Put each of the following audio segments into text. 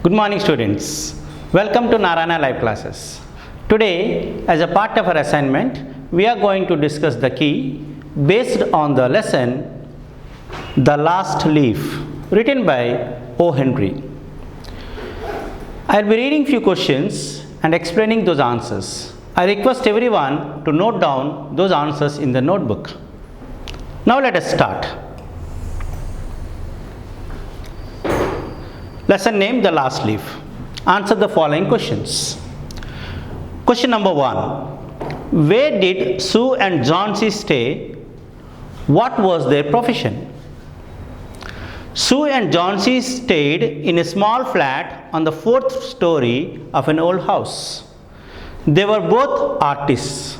Good morning students. Welcome to Narayana Live Classes. Today, as a part of our assignment, we are going to discuss the key based on the lesson The Last Leaf, written by O. Henry. I will be reading few questions and explaining those answers. I request everyone to note down those answers in the notebook. Now let us start. Lesson name The Last Leaf. Answer the following questions. Question number 1. Where did Sue and Johnsy stay? What was their profession? Sue and Johnsy stayed in a small flat on the 4th story of an old house. They were both artists.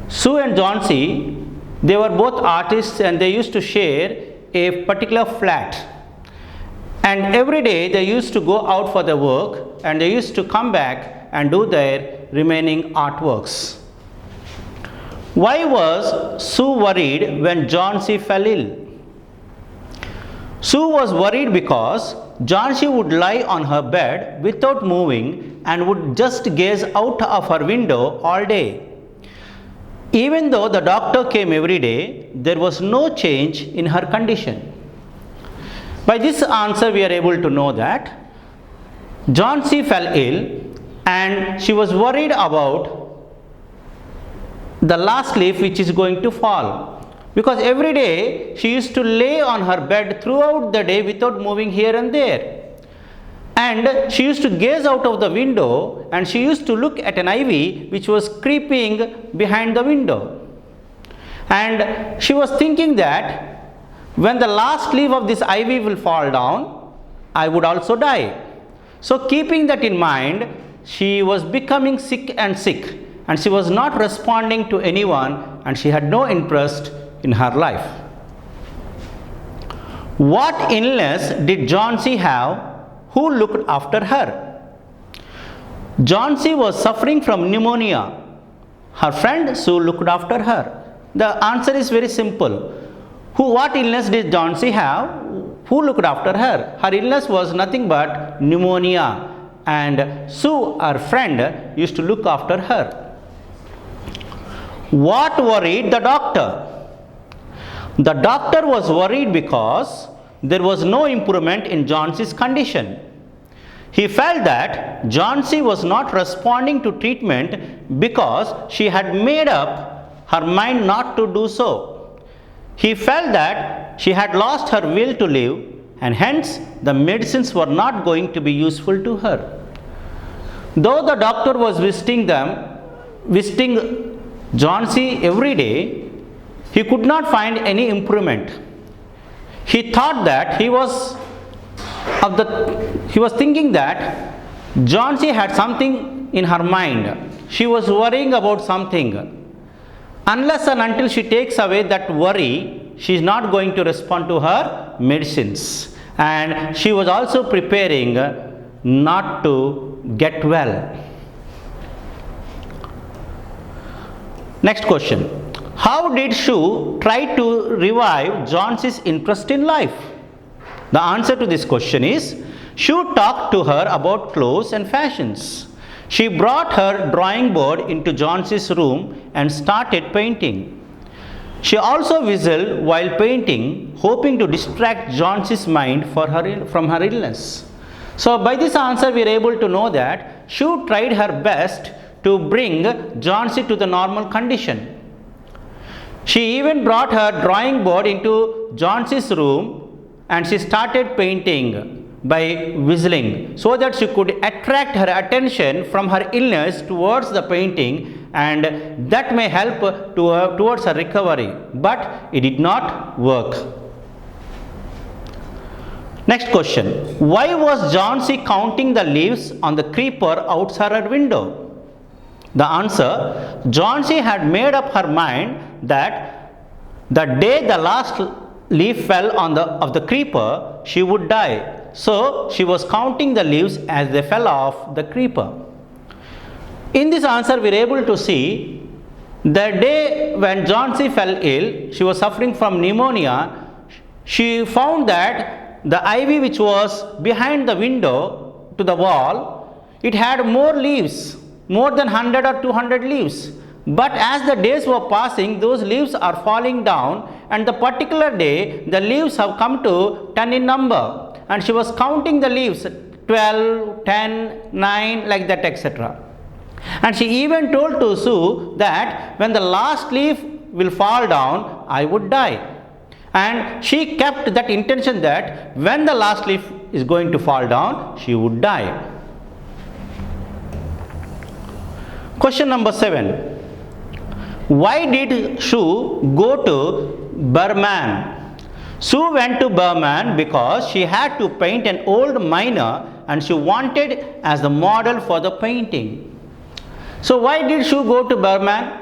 Sue and Johnsy, they were both artists and they used to share a particular flat. And every day they used to go out for their work and they used to come back and do their remaining artworks. Why was Sue worried when Johnsy fell ill? Sue was worried because Johnsy would lie on her bed without moving and would just gaze out of her window all day. Even though the doctor came every day, there was no change in her condition. By this answer, we are able to know that Johnsy fell ill and she was worried about the last leaf which is going to fall. Because every day she used to lay on her bed throughout the day without moving here and there. And she used to gaze out of the window and she used to look at an ivy which was creeping behind the window. And she was thinking that when the last leaf of this ivy will fall down, I would also die. So keeping that in mind, she was becoming sick and she was not responding to anyone and she had no interest in her life. What illness did Johnsy have? Who looked after her? Johnsy was suffering from pneumonia. Her friend Sue looked after her. The answer is very simple. What illness did Johnsy have? Who looked after her? Her illness was nothing but pneumonia and Sue, her friend, used to look after her. What worried the doctor? The doctor was worried because there was no improvement in Johnsy's condition. He felt that Johnsy was not responding to treatment because she had made up her mind not to do so. He felt that she had lost her will to live and hence the medicines were not going to be useful to her. Though the doctor was visiting Johnsy every day, he could not find any improvement. He thought that he was thinking that Johnsy had something in her mind. She was worrying about something. Unless and until she takes away that worry, she is not going to respond to her medicines. And she was also preparing not to get well. Next question. How did Sue try to revive Johnsy's interest in life? The answer to this question is, Sue talked to her about clothes and fashions. She brought her drawing board into Johnsy's room and started painting. She also whistled while painting, hoping to distract Johnsy's mind from her illness. So by this answer, we are able to know that Sue tried her best to bring Johnsy to the normal condition. She even brought her drawing board into Johnsy's room and she started painting by whistling so that she could attract her attention from her illness towards the painting and that may help towards her recovery, but it did not work. Next question. Why was Johnsy counting the leaves on the creeper outside her window? The answer, Johnsy had made up her mind that the day the last leaf fell of the creeper, she would die. So she was counting the leaves as they fell off the creeper. In this answer, we are able to see the day when Johnsy fell ill, she was suffering from pneumonia. She found that the ivy which was behind the window to the wall, it had more leaves, more than 100 or 200 leaves. But as the days were passing, those leaves are falling down, and the particular day the leaves have come to 10 in number. And she was counting the leaves, 12, 10, 9, like that, etc. And she even told to Sue that when the last leaf will fall down, I would die. And she kept that intention that when the last leaf is going to fall down, she would die. Question number 7. Why did Sue go to Burman? Sue went to Burman because she had to paint an old miner and she wanted as the model for the painting. So why did Sue go to Burman?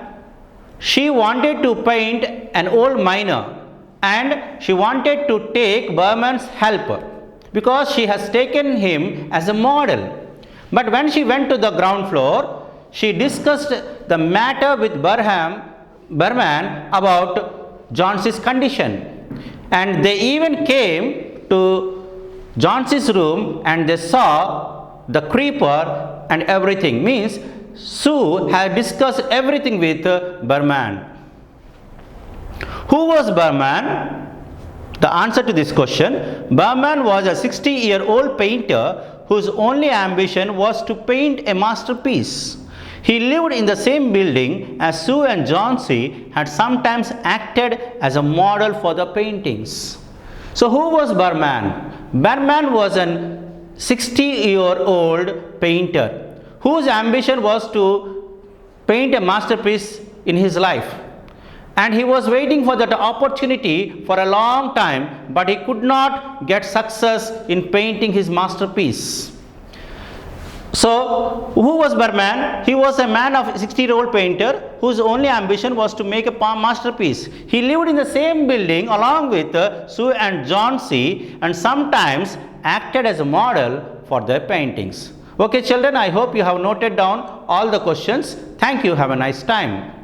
She wanted to paint an old miner and she wanted to take Burman's help because she has taken him as a model. But when she went to the ground floor, she discussed the matter with Burman about Johnson's condition. And they even came to Johnson's room and they saw the creeper and everything. Means Sue had discussed everything with Burman. Who was Burman? The answer to this question, Burman was a 60-year-old painter whose only ambition was to paint a masterpiece. He lived in the same building as Sue and Johnsy had sometimes acted as a model for the paintings. So who was Burman? Burman was a 60-year-old painter whose ambition was to paint a masterpiece in his life. And he was waiting for that opportunity for a long time, but he could not get success in painting his masterpiece. So, who was Burman? He was a man of 60-year-old painter whose only ambition was to make a masterpiece. He lived in the same building along with Sue and Johnsy and sometimes acted as a model for their paintings. Okay children, I hope you have noted down all the questions. Thank you. Have a nice time.